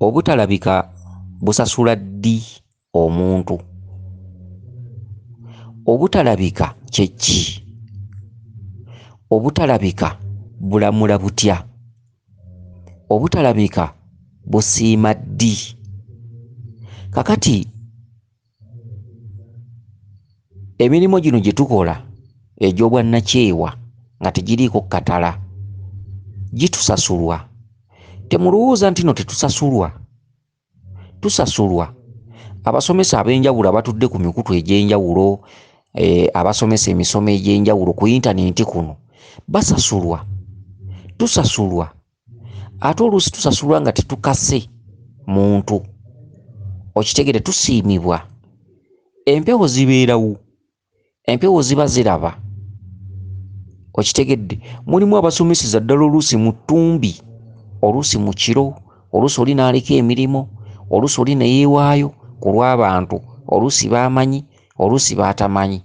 Obutalabika busasula ddi omuntu? Obutalabika kye ki? Obutalabika bulamula butya? Obutalabika busiima ddi? Kakati emirimu gino gye tukola egy'obwannakyewa nga tegiriiko katala gitusasulwa. Temulowooza nti no tetusasulwa. Tusasulwa. Abasomesa ab'enjawulo abatudde ku mikutu egy'enjawulo, abasomesa emisomo egy'enjawulo ku yintaneeti kuno basasulwa. Tusasulwa. Ate oluusi tusasulwa nga tetukase muntu. Okitegere, tusiimibwa. Empewo zibeerawo. Empewo ziba ziraba. Okitegedde, mulimu abasomeseza ddala oluusi mu ttumbi, oluusi mu kiro, oluusi oli n'aleka emirimu, oluusi oli ne yeewaayo ku lw'abantu, oluusi baamanyi, oluusi baatamanyi.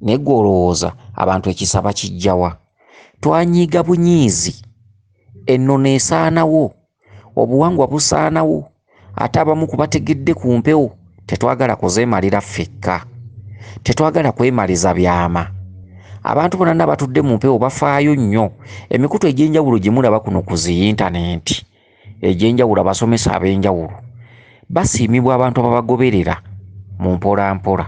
Naye ggwe olowooza abantu ekisa bakijjawa? Twanyiiga bunyiizi, ennono esaanawo, obuwangwa busaanawo, ate abamu kubategedde ku mpewo tetwagala kuzeemalira ffekka, tetwagala kwemaliza byama. Abantu bonna batudde mu mpewo bafaayo nnyo. Emikutu egy'enjawulo gye mulaba kuno ku zi yintaneeti egy'enjawulo, abasomesa ab'enjawulo basiimibwa abantu ababagoberera mu mpolampola.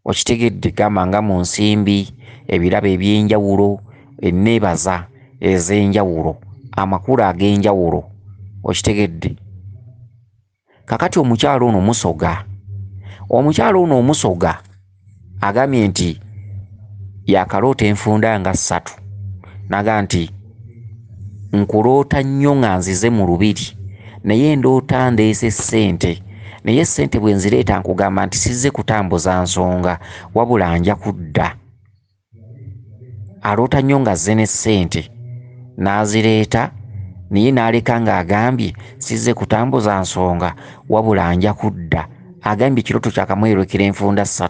Okitegedde, gamba nga mu nsimbi, ebirabo eby'enjawulo, enneebaza ez'enjawulo, amakulu ag'enjawulo. Okitegedde. Kakati omukyalo ono omusoga agambye nti yakaloota enfunda nga 3, naga nti nkuloota nnyo nga nzize mu lubiri, naye ndoota ndeese ssente, naye ssente bwe nzireeta nkugamba nti sizze kutambuza nsonga wabula nja kudda. Aloota nnyo nga azze ne ssente n'azireeta, naye n'aleka ng'agambye sizze kutambuza nsonga wabula nja kudda. Agambye ekirooto kyakamwerukira enfunda 3.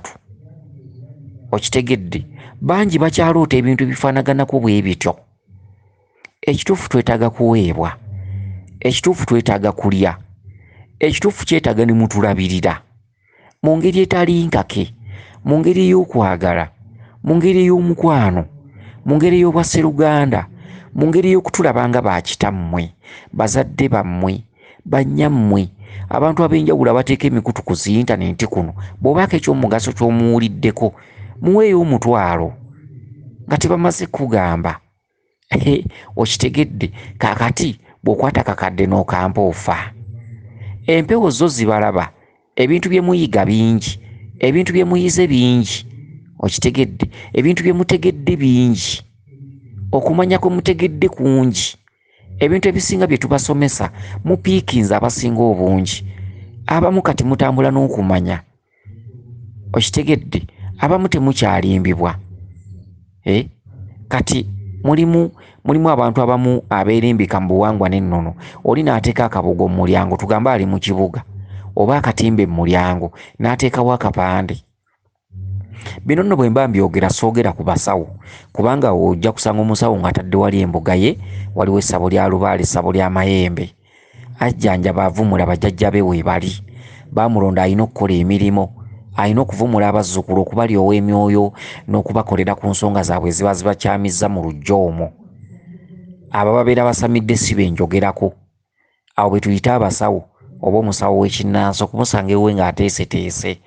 Okitegedde. Bangi bakyaloota ebintu bifaanaganako bwe bityo. Ekituufu twetaaga kuweebwa, ekituufu twetaaga kulya, ekituufu kyetaaga ne mutulabirira mu ngeri etali nkake, mu ngeri ey'okwagala, mu ngeri ey'omukwano, mu ngeri ey'obwasseruganda, mu ngeri ey'okutulaba nga bakitammwe, bazadde bammwe, bannyammwe, abantu ab'enjawulo abateeka emikutu ku zi yintaneeti kuno. Bw'obaako eky'omugaso ky'omuwuliddeko, muweeyo omutwalo nga tebamaze kugamba. Okitegedde. Kaakati bw'okwata kakadde n'okampa ofa. Empewo zo zibalaba, ebintu bye muyiga bingi, ebintu bye muyize bingi. Okitegedde. Ebintu bye mutegedde bingi, okumanya kwe mutegedde kungi. Ebintu ebisinga bye tubasomesa mupiikinze abasinga obungi. Abamu kati mutambula n'okumanya. Okitegedde. Abamu temukyalimbibwa. Kati mulimu abantu abamu abeerimbika mu buwangwa n'ennono. Oli n'ateeka akabugo mu mulyango, tugambe ali mu kibuga, oba akatimbe mu mulyango, n'ateekawo akapande. Bino nno bwe mba mbyogera soogera ku basawo, kubanga ojja kusanga omusawo ng'atadde wali embuga ye, waliwo essabo lya Lubaale, essabo lya Mayembe. Ajjanjaba avumula bajjajja be we bali. Baamulonda alina okukola emirimu, alina okuvumula abazzukulu, okubalyowa emyoyo n'okubakolera ku nsonga zaabwe ziba zibakyamizza mu lujja omwo. Abo babeera basamidde si benjogerako. Abo bwe tuyita abasawo oba omusawo w'ekinnansi, okumusanga ewe ng'ateeseteese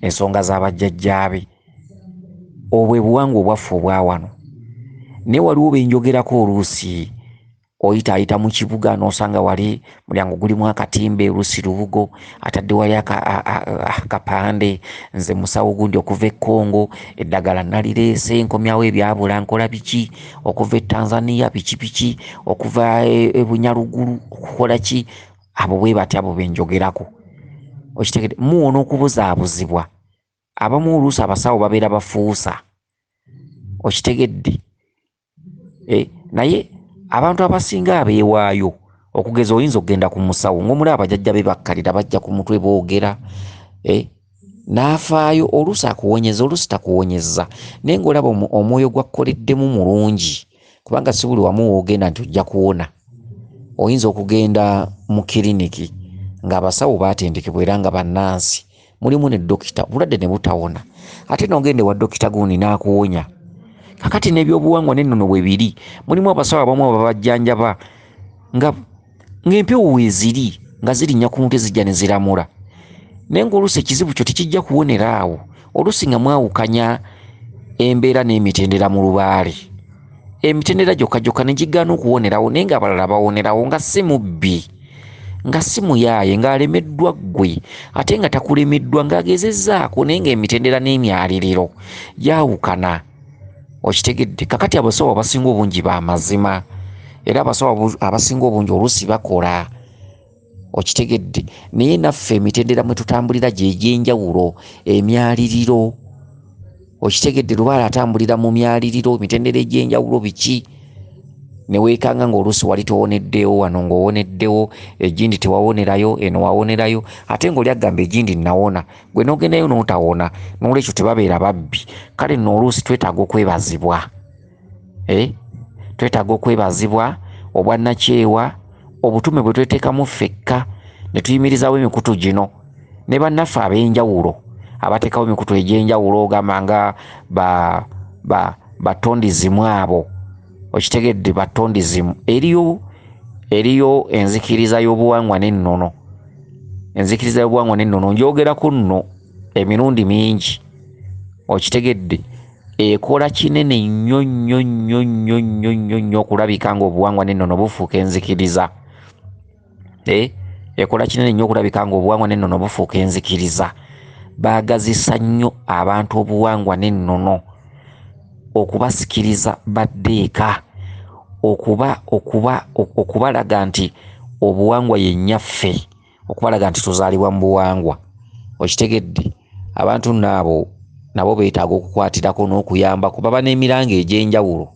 ensonga z'abajjajjaabe. Obwo bwe buwangwa obwaffe obwa wano. Naye waliwo benjogerako oluusi oyita mu kibuga n'osanga wali mulyango gulimu akatimbe, oluusi lubugo, atadde wali akapande, nze musawo gundi okuva e Congo, eddagala nalireese, nkomyawo ebyabula, nkola biki, okuva e Tanzania biki, okuva e Bunyaruguru okukola ki. Abo bwe bati, abo benjogerako. Okitegedde. Muwona okubuzaabuzibwa. Abamu oluusi abasawo babeera bafuusa. Okitegedde. Naye abantu abasinga abeewaayo, okugeza oyinza okugenda ku musawo ng'omulaba abajjajja be bakkalira bajja ku mutwe boogera, n'afaayo, oluusi akuwonyeza, oluusi takuwonyeza, naye ng'olaba omwoyo gw'akkoleddemu mulungi, kubanga si buli wamu woogenda nti ojja kuwona. oyinza okugenda mu kiriniki ng'abasawo baatendekebwa era nga bannansi, mulimu ne dokita, obulwadde ne butawona, ate n'ogende wa dokita gundi n'akuwonya. Kakati n'ebyobuwangwa n'ennono bwe biri, mulimu abasawo abamu ababajjanjaba ng'empewo weeziri nga zirinnya ku nte zijja ne ziramula, naye ng'oluusi ekizibu kyo tekijja kuwonera awo. Oluusi nga mwawukanya embeera n'emitendera mu Lubaale. Emitendera gyokka ne gigaana okuwonerawo, naye ng'abalala bawonerawo nga si mubbi, nga si muyaaye, ng'alemeddwa ggwe ate nga takulemeddwa ng'agezezzaako, naye ng'emitendera n'emyaliriro gyawukana. Okitegedde? Kakati abasawo abasinga obungi ba mazima, era abasawo abasinga obungi oluusi bakola. Okitegedde? Naye naffe emitendera mwe tutambulira gy'egyenjawulo, emyaliriro. Okitegedde? Lubaale atambulira mu myaliriro, emitendera egy'enjawulo biki? Ne weekanga ng'oluusi wali towoneddewo, wano ng'owoneddewo, egindi tewawonerayo, eno wawonerayo, ate ng'oli agamba egindi nawona, gwe n'ogendayo n'otawona, n'olwekyo tebabeera babbi. Kale nno oluusi twetaaga okwebazibwa. Twetaaga okwebazibwa, obwannakyewa, obutume bwe tweteekamu ffekka ne tuyimirizaawo emikutu gino, ne bannaffe ab'enjawulo abateekawo emikutu egy'enjawulo, ogamba nga batondizimu abo. Okitegedde? Batondizimu. Eriyo enzikiriza y'obuwangwa n'ennono. Enzikiriza y'obuwangwa n'ennono njogerako nno emirundi mingi. Okitegedde? Ekola kinene nnyo nnyo nnyo nnyo nnyo nnyo nnyo okulabika ng'obuwangwa n'ennono bufuuka enzikiriza. Ekola kinene nnyo okulabika ng'obuwangwa n'ennono bufuuka enzikiriza. Baagazisa nnyo abantu obuwangwa n'ennono okubasikiriza baddeeka, okubalaga nti obuwangwa ye nnyaffe, okubalaga nti tuzaalibwa mu buwangwa. Okitegedde? Abantu nabo beetaaga okukwatirako n'okuyambako, baba n'emiranga egy'enjawulo,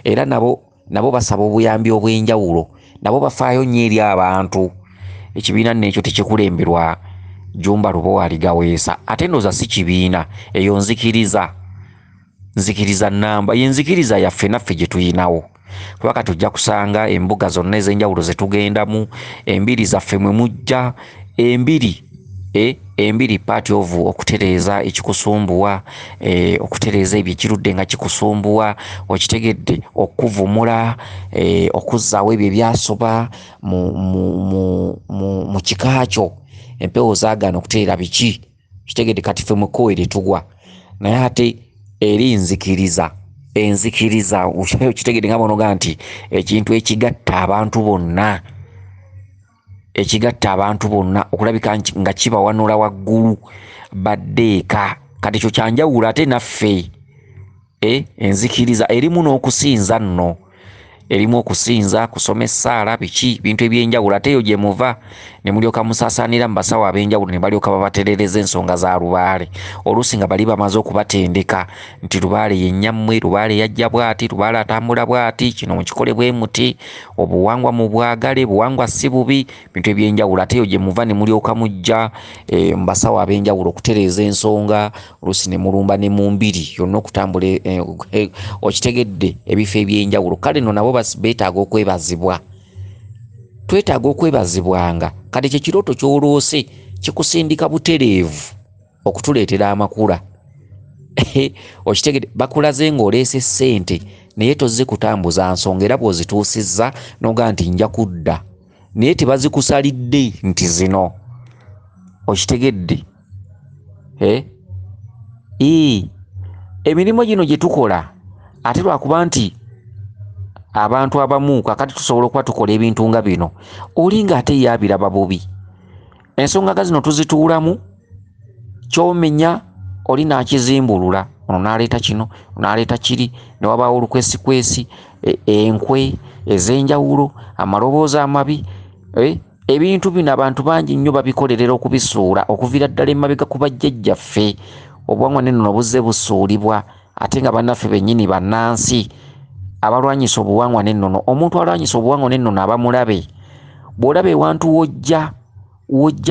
era nabo basaba obuyambi obw'enjawulo, nabo bafaayo nnyo eri abantu. Ekibiina nno ekyo tekikulemberwa Jjumba Lubaale gaweesa, ate ndowooza si kibiina, eyo nzikiriza nnamba, ye nzikiriza yaffe naffe gye tuyinawo. Kubanga tujja kusanga embuga zonna ez'enjawulo ze tugendamu, embiri zaffe mwe mujja, embiri party of okutereeza ekikusumbuwa, okutereeza ebyo ekirudde nga kikusumbuwa. Okitegedde? Okuvumula, okuzzaawo ebyo ebyasoba mu kika kyo. Empewo zaagaana okutereera biki? Kitegedde? Kati ffe mukoere tugwa, naye ate eri enzikiriza kitegedde nga bonoga nti ekintu ekigatta abantu bonna, okulabika nga kibawanula waggulu baddeeka. Kati ekyo kyanjawulo ate naffe. Enzikiriza erimu n'okusinza nno, erimu okusinza, kusoma essaala, biki, bintu ebyenjawulo. Ate eyo gye muva ne mulyoka musaasaanira mu basawo ab'enjawulo ne balyoka babaterereza ensonga za Lubaale, oluusi nga bali bamaze okubatendeka nti Lubaale ye nnyammwe, Lubaale yajja bw'ati, Lubaale atambula bw'ati, kino mukikole bwe muti, obuwangwa mu bwagale, buwangwa si bubi, bintu ebyenjawulo. Ate eyo gye muva ne mulyoka mujja mu basawo ab'enjawulo okutereeza ensonga, oluusi ne mulumba ne mu mbiri yonna okutambula. Okitegedde? Ebifo ebyenjawulo. Kale nno nabo beetaaga okwebazibwa. Twetaaga okwebazibwanga. Kati kye kirooto ky'oloose kikusindika butereevu okutuleetera amakula. Okitegedde? Bakulaze ng'oleese ssente naye tozze kutambuza nsonga, era bw'ozituusizza n'oga nti nja kudda, naye tebazikusalidde nti zino. Okitegedde? Emirimu gino gye tukola ate lwakuba nti abantu abamu kakati tusobola okuba tukola ebintu nga bino, oli ng'ate ye abiraba bubi. Ensonga nga zino tuzituulamu, ky'omenya oli n'akizimbulula, ono n'aleeta kino, n'aleeta kiri, ne wabaawo olukwesikwesi, enkwe ez'enjawulo, amaloboozi amabi. Ebintu bino abantu bangi nnyo babikolerera okubisuula okuviira ddala emabega ku bajjajjaffe. Obuwangwa n'ennono buzze busuulibwa, ate nga bannaffe bennyini bannansi abalwanyisa obuwangwa n'ennono. Omuntu alwanyisa obuwangwa n'ennono aba mulabe. Bw'olaba ewantu wojja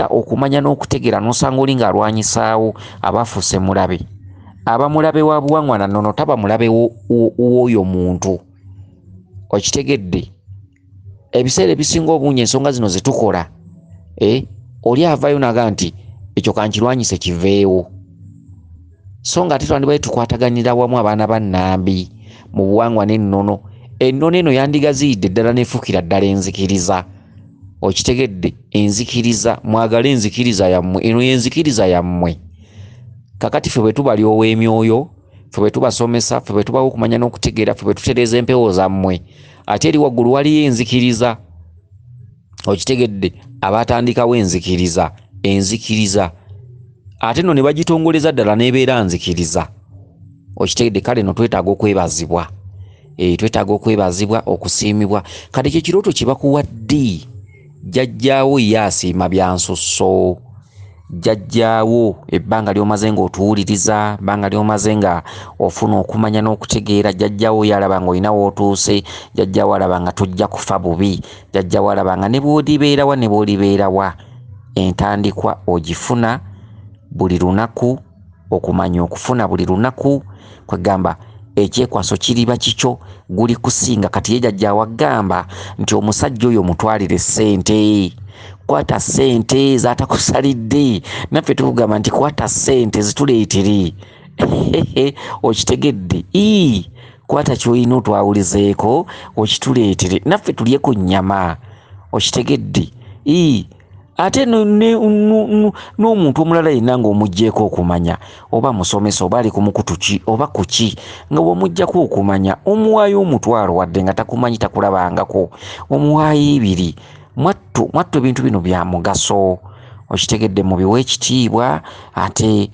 okumanya n'okutegeera n'osanga oli ng'alwanyisaawo, aba afuuse mulabe. Aba mulabe wa buwangwa na nnono, taba mulabe w'oyo muntu. Okitegedde? ebiseera ebisinga obungi ensonga zino zetukola oli avayo naga nti ekyo kankirwanyise kiveewo. So nga ate twandibadde tukwataganira wamu abaana bannambi mu buwangwa n'ennono. Ennono eno yandigaziyidde ddala nefuukira ddala enzikiriza. Okitegedde, enzikiriza, mwagale enzikiriza yammwe. Eno yenzikiriza yammwe. Kakati ffe bwe tubali ow'emyoyo, ffe bwe tubasomesa, ffe bwe tubawo okumanya n'okutegeera, ffe bwe tutereeza empewo zammwe, ate eri waggulu waliyo enzikiriza. Okitegedde, abatandikawo enzikiriza, ate no ne bagitongoleza ddala n'ebeera nzikiriza. Okitegedde, kale no twetaaga okwebazibwa. Twetaaga okwebazibwa, okusiimibwa. Kati ekyo kirooto kye bakuwadde, jjajjaawo ye asiima bya nsusso. Jjajjaawo ebbanga ly'omaze ng'otuwuliriza, ebbanga ly'omaze nga ofuna okumanya n'okutegeera, jjajjaawo yalaba ng'olina w'otuuse, jjajjaawo alaba nga tojja kufa bubi, jjajjaawo alaba nga ne bw'olibeerawa ne bw'olibeerawa entandikwa ogifuna buli lunaku, okumanya okufuna buli lunaku, kwegamba ekyekwaso kiriba kikyo, guli kusinga. Kati ye jjajjaawo agamba nti omusajja oyo mutwalire ssente, kwata ssente z'atakusalidde. Naffe tukugamba nti kwata ssente zituleetere. Okitegedde, kwata ky'olina otwawulizeeko okituleetere, naffe tulyeko nnyama. Okitegedde, ate n'omuntu omulala yenna ng'omuggyeko okumanya, oba musomesa oba ali ku mukutu ki oba ku ki, nga bw'omuggyako okumanya omuwaayo omutwalo wadde nga takumanyi takulabangako, omuwaayo 2. Mwattu ebintu bino bya mugaso. Okitegedde, mu biwa ekitiibwa, ate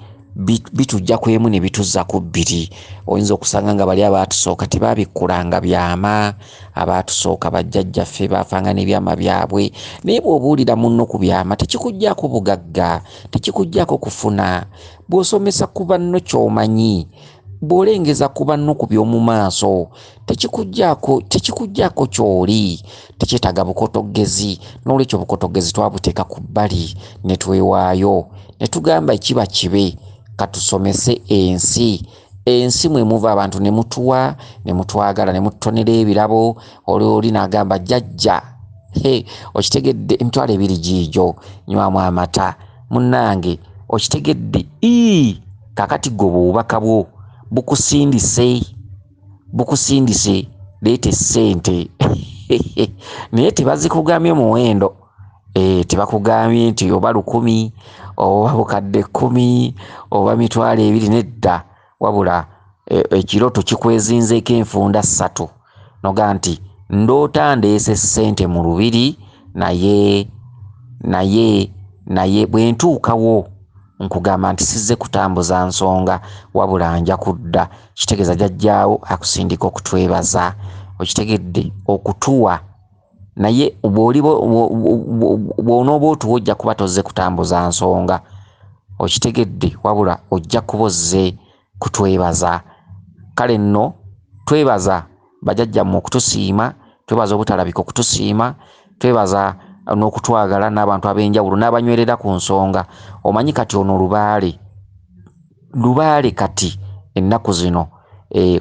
bitujja ku emu ne bituzza ku 2. Oyinza okusanga nga bali abaatusooka tebabikkulanga byama, abaatusooka bajjajjaffe baafanga n'ebyama byabwe, naye bw'obuulira munno ku byama tekikuggyako bugagga, tekikuggyako kufuna. Bw'osomesa ku banno ky'omanyi, bw'olengeza ku banno ku by'omu maaso, tekikuggyako ky'oli. Tekyetaaga bukotogezi. N'olwekyo bukotogezi twabuteeka ku bbali ne twewaayo ne tugamba ekiba kibe, katusomese ensi mwe muva abantu ne mutuwa, ne mutwagala, ne mututonera ebirabo. Oli n'agamba jjajja, okitegedde, emitwalo 2 giigyo, nywamu amata munnange. Okitegedde, kakati gwe obubaka bwo bukusindise, leeta ssente. Naye tebazikugambye muwendo. Tebakugambye nti oba 1,000 oba bukadde 10 oba mitwalo 2, nedda. Wabula ekirooto kikwezinzeeko enfunda 3 noga nti ndoota ndeese ssente mu lubiri, naye bwe ntuukawo nkugamba nti sizze kutambuza nsonga, wabula nja kudda. Kitegeeza jjajjaawo akusindika okutwebaza. Okitegedde, okutuwa, naye bw'onooba otuwa ojja kuba tozze kutambuza nsonga. Okitegedde, wabula ojja kuba ozze kutwebaza. Kale nno twebaza bajjajjammwe okutusiima, twebaza Obutalabika okutusiima, twebaza n'okutwagala n'abantu ab'enjawulo n'abanywerera ku nsonga. Omanyi kati ono Lubaale kati ennaku zino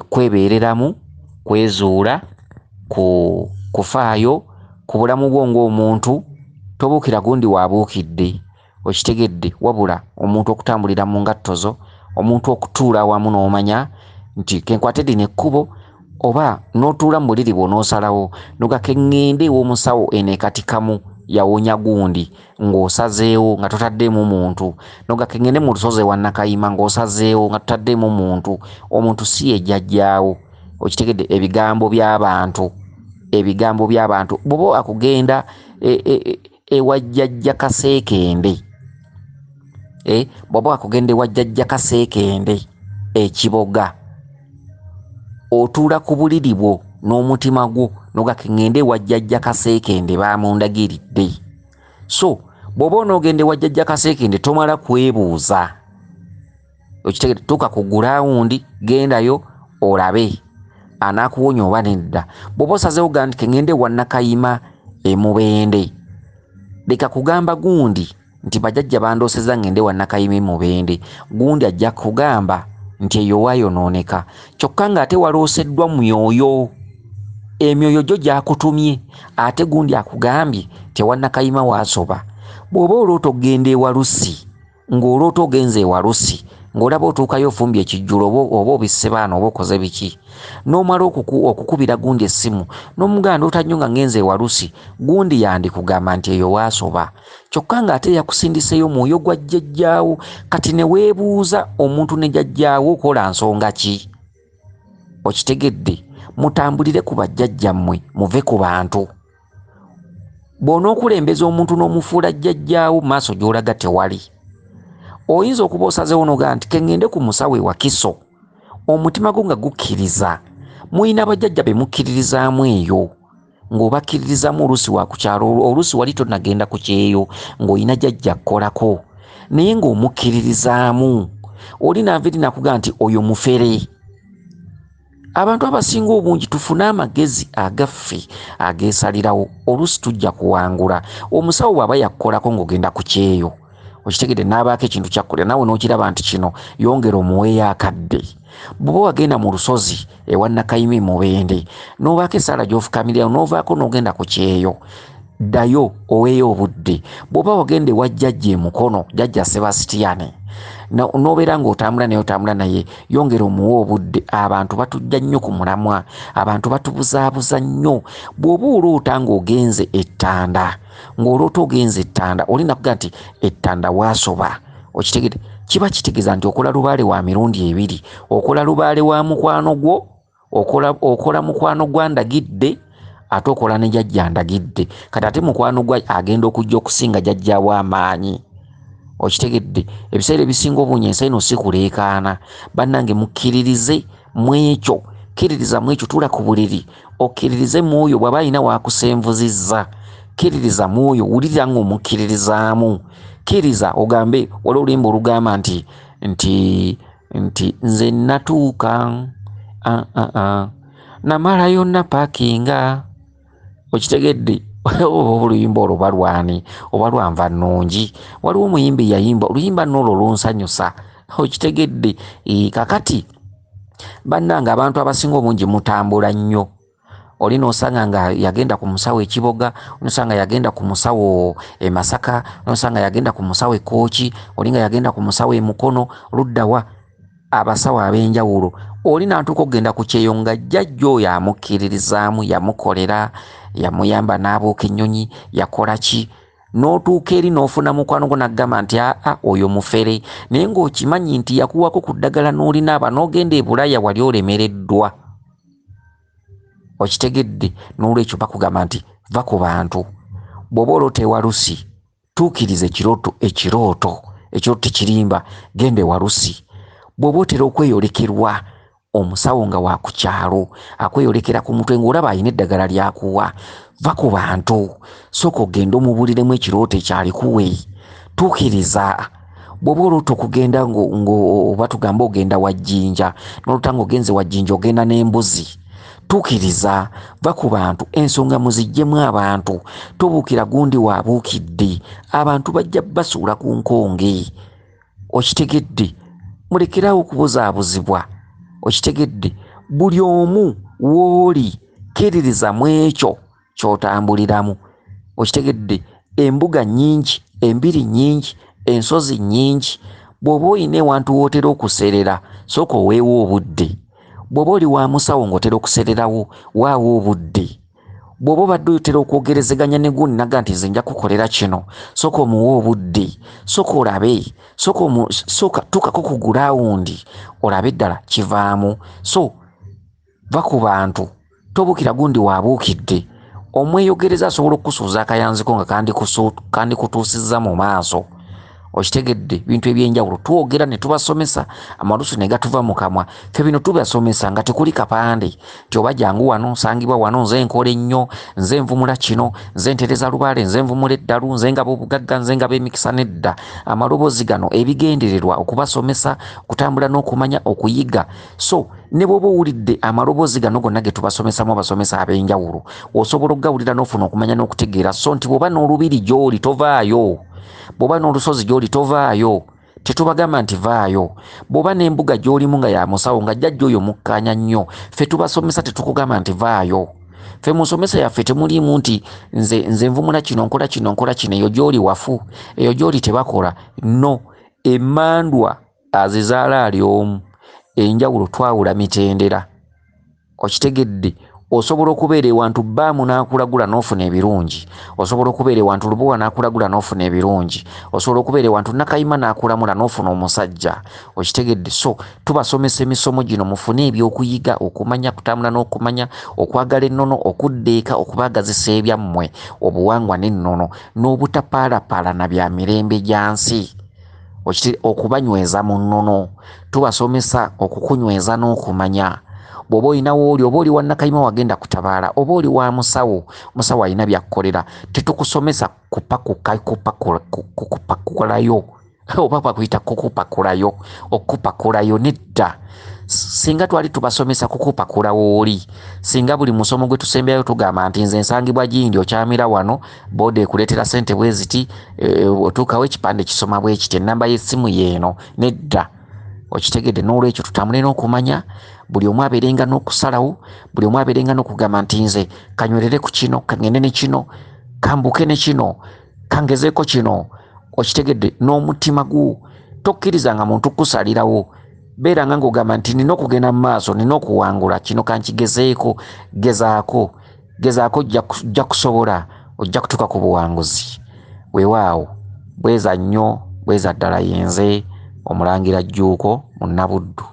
kwebeereramu, kwezuula, kufaayo ku bulamu bwo ng'omuntu. Tobuukira gundi waabuukidde. Okitegedde, wabula omuntu okutambulira mu ngatto zo, omuntu okutuula awamu n'omanya nti kenkwatedde n'ekkubo, oba n'otuula mu buliri bw'onoosalawo noga keŋŋende ew'omusawo eneekatikamu yawonya gundi ng'osazeewo nga totaddeemu muntu, noga keŋŋende mu lusozi ewa Nakayima ng'osazeewo nga totaddeemu muntu. Omuntu si ye jjajjaawo. Okitegedde, ebigambo by'abantu bw'oba akugenda ewa jjajja Kaseekende, bw'oba akugenda ewa jjajja Kaseekende ekiboga, otuula ku buliri bwo n'omutima gwo noga keŋŋende ewa jjajja Kaseekende baamundagiridde. So bw'oba onoogenda ewa jjajja Kaseekende tomala kwebuuza. Okitegedde, tuuka ku gulawundi, gendayo olabe anaakuwonya oba nedda. Bw'oba osazeewo gamba nti keŋŋende ewa Nakayima Mubende, leka kugamba gundi nti bajjajja bandooseza ngende ewa Nakayima Mubende. Gundi ajja kugamba nti eyo waayonooneka, kyokka ng'ate walooseddwa mwoyo. emyoyo gyo gyakutumye ate gundi akugambye tewannakayima waasoba. Bw'oba olwota okugenda ewalusi ng'olwota ogenze ewalusi ng'olaba otuukayo ofumbye ekijjulo oba obisse baana oba okoze biki n'omala okukubira gundi essimu n'omuganda otannyo nga ngenze ewalusi gundi yandikugamba nti eyo waasoba. Kyokka ng'ate yakusindiseyo mwoyo gwa jjajjaawo. Kati ne weebuuza omuntu ne jjajjaawo okola nsonga ki? Okitegedde? Mutambulire ku bajjajjammwe muve ku bantu. Bw'onookulembeza omuntu n'omufuula jjajjaawo mu maaso gy'olaga tewali. Oyinza okuba osazeewo n'ogaa nti kengende ku musawo ewa Kiso, omutima gwo nga gukkiriza. Muyina bajjajja be mukkiririzaamu eyo ng'obakkiririzaamu oluusi wa ku kyalo, oluusi wali tonnagenda ku kyeyo ng'olina jjajja kkolako naye ng'omukkiririzaamu. Oli nanviri nakugaa nti oyo mufere. Abantu abasinga obungi tufune amagezi agaffe ageesalirawo oluusi tujja kuwangula. Omusawo bw'aba yakkolako ng'ogenda ku kyeyo okitegedde n'abaako ekintu kyakkolera naawe n'okiraba nti kino yongera omuweeyo akadde. Bw'oba wagenda mu lusozi ewa Nakayimi Mubende n'obaako essaala gy'ofukamirayo n'ovaako n'ogenda ku kyeyo ddayo oweeyo obudde. Bw'oba wagenda ewa jjajja e Mukono, jjajja Sebastian n'obeera ng'otambula naye otambula naye yongera omuwe obudde. Abantu batujja nnyo ku mulamwa, abantu batubuzaabuza nnyo. Bw'oba olwota ng'ogenze ettanda ng'olwota ogenze ettanda olina kugaa nti ettanda waasoba. Okitegedde? Kiba kitegeeza nti okola Lubaale wa mirundi ebiri. Okola Lubaale wa mukwano gwo, okola mukwano gwa ndagidde ate okola ne jjajja ndagidde. Kati ate mukwano gwa agenda okujja okusinga jjajjaawo amaanyi. Okitegedde? Ebiseera ebisinga obungi ensi eno si kuleekaana. Bannange mukkiririze mu ekyo, kkiririza mu ekyo, tuula ku buliri okkiririze mu oyo bw'aba alina waakusenvuzizza. Kkiririza mu oyo, wulira ng'omukkiririzaamu. Kkiriza ogambe waliwo oluyimba olugamba nti nze natuuka namalayo napaakinga. Okitegedde? Oluyimba olwo balwani oba lwanva nnungi. Waliwo omuyimbi yayimba oluyimba n'olwo lunsanyusa. Okitegedde? Kakati bannange abantu abasinga obungi mutambula nnyo. Oli n'osanga nga yagenda ku musawo e Kiboga, n'osanga yagenda ku musawo e Masaka, n'osanga yagenda ku musawo e Kooki, oli nga yagenda ku musawo e Mukono, luddawa abasawo ab'enjawulo. Oli n'atuuka okugenda ku kyeyo nga jjajja oyo amukkiririzaamu, yamukolera, yamuyamba n'abuuka ennyonyi, yakola ki? N'otuuka eri n'ofuna mukwano gwo n'agamba nti oyo mufere, naye ng'okimanyi nti yakuwako ku ddagala n'olinaaba n'ogenda e Bulaaya wali olemereddwa. Okitegedde? N'olwekyo bakugamba nti va ku bantu. Bw'oba olota ewalusi tuukiriza ekirooto tekirimba, genda ewalusi. Bw'oba otera okweyolekerwa omusawo nga wa ku kyalo akweyolekera ku mutwe ng'olaba alina eddagala lyakuwa, va ku bantu. Sooka ogenda omubuliremu ekirooto ekyalikuwe. Tuukiriza. Bw'oba olota okugenda oba tugamba ogenda wa Jjinja n'olota ng'ogenze wa Jjinja ogenda n'embuzi. Tuukiriza. Va ku bantu. Ensonga muziggyemu abantu. Tobuukira gundi waabuukidde. Abantu bajja basuula ku nkonge. Okitegedde? Mulekerawo okubuzaabuzibwa. Okitegedde? Buli omu w'oli kkiririza mu ekyo ky'otambuliramu. Okitegedde? Embuga nnyingi, embiri nnyingi, ensozi nnyingi. Bw'oba olina ewantu w'otera okuserera sooka oweewo obudde. Bw'oba oli wa musawo ng'otera okusererawo waawo obudde. Bw'oba obadde otera okwogerezeganya ne gundi naga nti nze nja kukolera kino sooka omuwe obudde. Sooka olabe. Sooka tuukako ku gulawundi olabe ddala kivaamu. So va ku bantu. Tobuukira gundi waabuukidde. Omweyogereza asobola okukusuuza akayanziko nga kandikutuusizza mu maaso. Okitegedde? Bintu eby'enjawulo twogera ne tubasomesa amalusu ne gatuva mu kamwa. Ffe bino tubasomesa nga tekuli kapande nti oba jangu wano nsangibwa wano nze nkola ennyo, nze nvumula kino, nze ntereza Lubaale, nze nvumula eddalu, nze ngaba obugagga, nze ngaba emikisa n'edda. Amaloboozi gano ebigendererwa okubasomesa, okutambula n'okumanya, okuyiga. So ne bw'oba owulidde amaloboozi gano gonna ge tubasomesamu abasomesa ab'enjawulo osobola okugawulira n'ofuna okumanya n'okutegeera. So nti bw'oba n'olubiri gy'oli tovaayo. Bw'oba n'olusozi gy'oli tovaayo. Tetubagamba nti vaayo. Bw'oba n'embuga gy'olimu nga ya musawo nga jjajja oyo mukkaanya nnyo, ffe tubasomesa tetukugamba nti vaayo. Ffe mu nsomesa yaffe temulimu nti nze nvumula kino nkola kino eyo gy'oli wafu, eyo gy'oli tebakola. No, emmandwa azizaala ali omu, enjawulo twawula mitendera. Okitegedde, osobola okubeera ewantu bbaamu n'akulagula n'ofuna ebirungi, osobola okubeera ewantu lubuwa n'akulagula n'ofuna ebirungi, osobola okubeera ewantu nakayima n'akulamula n'ofuna omusajja. Okitegedde, so tubasomesa emisomo gino mufune ebyokuyiga, okumanya kutambula n'okumanya, okwagala ennono, okuddeeka, okubaagazisa ebyammwe obuwangwa n'ennono, n'obutapaalapaala na bya mirembe gya nsi, okubanyweza mu nnono. Tubasomesa okukunyweza n'okumanya. Bw'oba olina wooli, oba oli wa nakayima wagenda kutabaala, oba oli wa musawo, musawo alina byakkolera, tetukusomesa kupakulayo oba bakuyita kukupakulayo, okupakulayo nedda. Singa twali tubasomesa kukupakula wooli, singa buli musomo gwe tusembyayo tugamba nti nze nsangibwa Gindi okyamira wano, boode ekuleetera ssente bwe ziti, otuukawo ekipande kisoma bwe kiti, ennamba y'essimu yeeno, nedda. Okitegedde, n'olwekyo tutambule n'okumanya, buli omu abeerenga n'okusalawo, buli omu abeerenga n'okugamba nti nze kanywerere ku kino, kangende ne kino, kambuke ne kino, kangezeeko kino. Okitegedde, n'omutima gwo tokkirizanga muntu kusalirawo. Beeranga ng'ogamba nti nina okugenda mu maaso, nina okuwangula kino, kankigezeeko. Gezaako ojja kusobola, ojja kutuuka ku buwanguzi. Weewaawo, bweza nnyo, bweza ddala. Yenze Omulangira Jjuuko Munnabuddu.